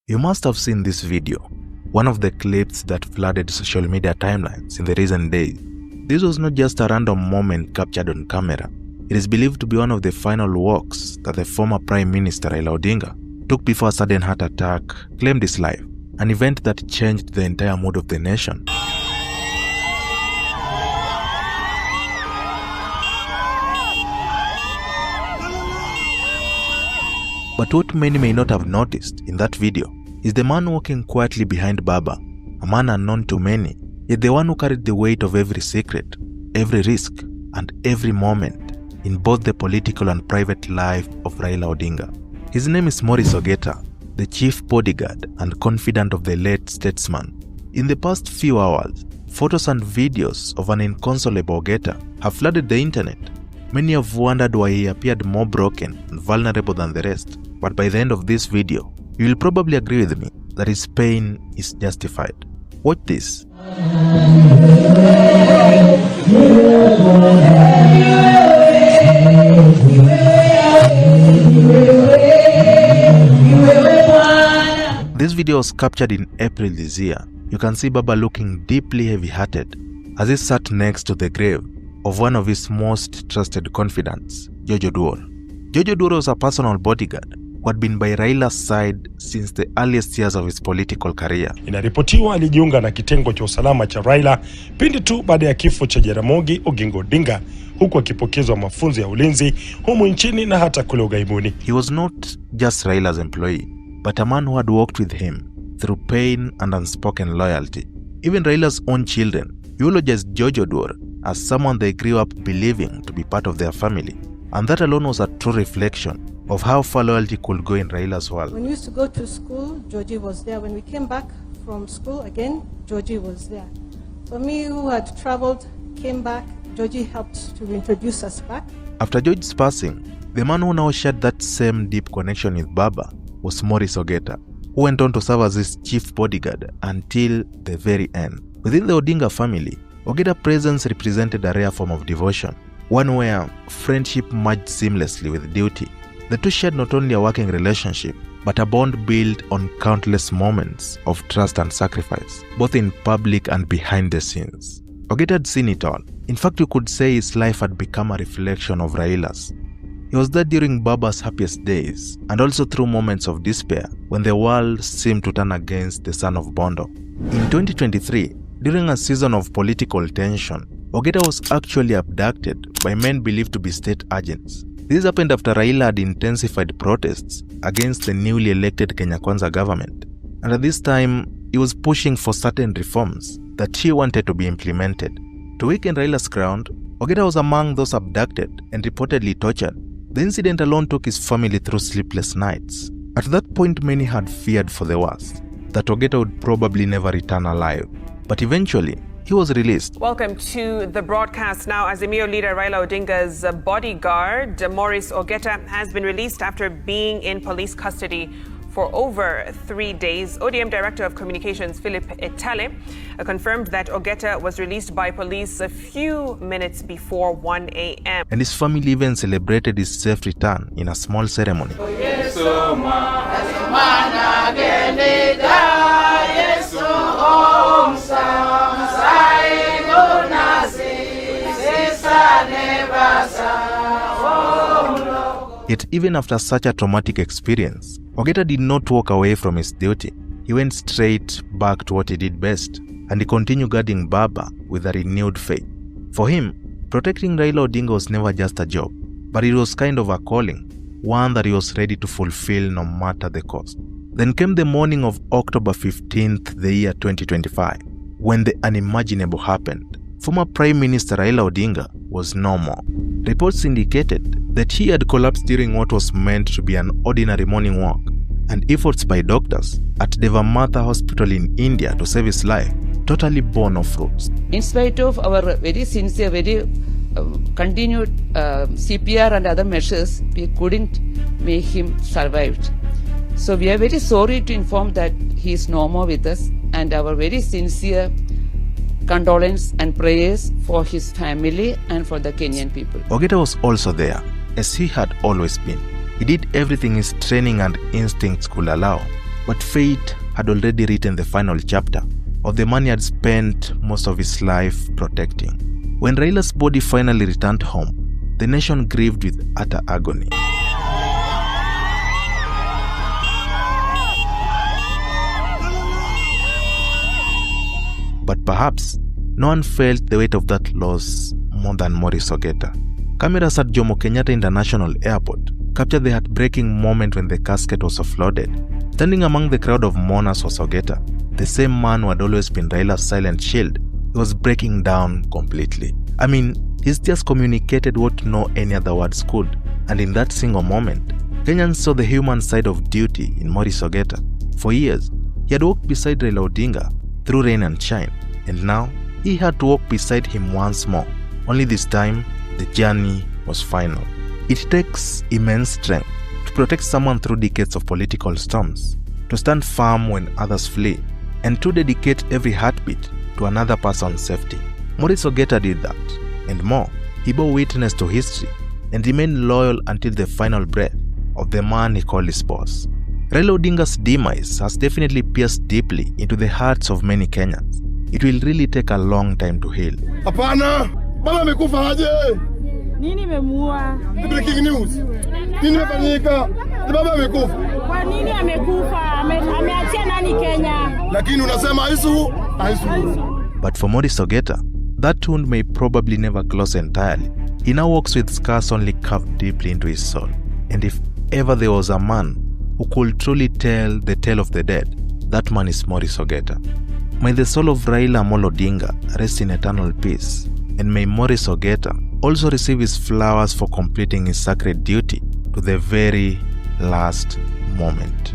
You must have seen this video, one of the clips that flooded social media timelines in the recent days. This was not just a random moment captured on camera. It is believed to be one of the final walks that the former Prime Minister Raila Odinga took before a sudden heart attack claimed his life, an event that changed the entire mood of the nation. But what many may not have noticed in that video is the man walking quietly behind Baba, a man unknown to many, yet the one who carried the weight of every secret, every risk, and every moment in both the political and private life of Raila Odinga. His name is Maurice Ogeta, the chief bodyguard and confidant of the late statesman. In the past few hours, photos and videos of an inconsolable Ogeta have flooded the internet. Many have wondered why he appeared more broken and vulnerable than the rest, but by the end of this video, you will probably agree with me that his pain is justified. Watch this. This video was captured in April this year. You can see Baba looking deeply heavy-hearted as he sat next to the grave of one of his most trusted confidants, Jojo Duol. Jojo Duol was a personal bodyguard who had been by Raila's side since the earliest years of his political career. Inaripotiwa alijiunga na kitengo cha usalama cha Raila pindi tu baada ya kifo cha Jaramogi Oginga Odinga, huku akipokezwa mafunzo ya ulinzi humu nchini na hata kule ughaibuni. He was not just Raila's employee, but a man who had walked with him through pain and unspoken loyalty. Even Raila's own children eulogized Jojo Duol as someone they grew up believing to be part of their family. And that alone was a true reflection of how far loyalty could go in Raila's world. When we used to go to school, Georgie was there. When we came back from school again, Georgie was there. For me, who had traveled, came back, Georgie helped to introduce us back. After George's passing, the man who now shared that same deep connection with Baba was Maurice Ogeta, who went on to serve as his chief bodyguard until the very end. Within the Odinga family, Ogeta's presence represented a rare form of devotion, one where friendship merged seamlessly with duty. The two shared not only a working relationship, but a bond built on countless moments of trust and sacrifice, both in public and behind the scenes. Ogeta had seen it all. In fact, you could say his life had become a reflection of Raila's. He was there during Baba's happiest days, and also through moments of despair when the world seemed to turn against the son of Bondo. In 2023, during a season of political tension, Ogeta was actually abducted by men believed to be state agents. This happened after Raila had intensified protests against the newly elected Kenya Kwanza government. And at this time, he was pushing for certain reforms that he wanted to be implemented. To weaken Raila's ground, Ogeta was among those abducted and reportedly tortured. The incident alone took his family through sleepless nights. At that point, many had feared for the worst, that Ogeta would probably never return alive. But eventually, he was released. Welcome to the broadcast now. As Azimio leader Raila Odinga's bodyguard, Maurice Ogeta, has been released after being in police custody for over 3 days. ODM Director of Communications Philip Etale confirmed that Ogeta was released by police a few minutes before 1 a.m. And his family even celebrated his safe return in a small ceremony. Yet even after such a traumatic experience, Ogeta did not walk away from his duty. He went straight back to what he did best, and he continued guarding Baba with a renewed faith. For him, protecting Raila Odinga was never just a job, but it was kind of a calling, one that he was ready to fulfill no matter the cost. Then came the morning of October 15th, the year 2025, when the unimaginable happened. Former Prime Minister Raila Odinga was no more. Reports indicated that he had collapsed during what was meant to be an ordinary morning walk, and efforts by doctors at Devamatha Hospital in India to save his life totally bore no fruits. In spite of our very sincere, very continued CPR and other measures, we couldn't make him survive. So we are very sorry to inform that he is no more with us, and our very sincere condolence and prayers for his family and for the Kenyan people. Ogeta was also there, as he had always been. He did everything his training and instincts could allow, But fate had already written the final chapter of the man he had spent most of his life protecting. When Raila's body finally returned home, the nation grieved with utter agony. But perhaps no one felt the weight of that loss more than Maurice Ogeta. Cameras at Jomo Kenyatta International Airport captured the heartbreaking moment when the casket was offloaded. Standing among the crowd of mourners was Ogeta, the same man who had always been Raila's silent shield. He was breaking down completely. I mean, his tears communicated what no any other words could. And in that single moment, Kenyans saw the human side of duty in Maurice Ogeta. For years, he had walked beside Raila Odinga through rain and shine, and now he had to walk beside him once more. Only this time, the journey was final. It takes immense strength to protect someone through decades of political storms, to stand firm when others flee, and to dedicate every heartbeat to another person's safety. Maurice Ogeta did that, and more. He bore witness to history and remained loyal until the final breath of the man he called his boss. Raila Odinga's demise has definitely pierced deeply into the hearts of many Kenyans. It will really take a long time to heal. Hapana, baba amekufa aje? Nini memuua? Breaking news. Nini imefanyika? Baba amekufa. Kwa nini amekufa? Ameachia nani Kenya? Lakini unasema aisu. But for Maurice Ogeta, that wound may probably never close entirely. He now walks with scars only carved deeply into his soul. And if ever there was a man who could truly tell the tale of the dead, that man is Maurice Ogeta. May the soul of Raila Amolo Odinga rest in eternal peace, and may Maurice Ogeta also receive his flowers for completing his sacred duty to the very last moment.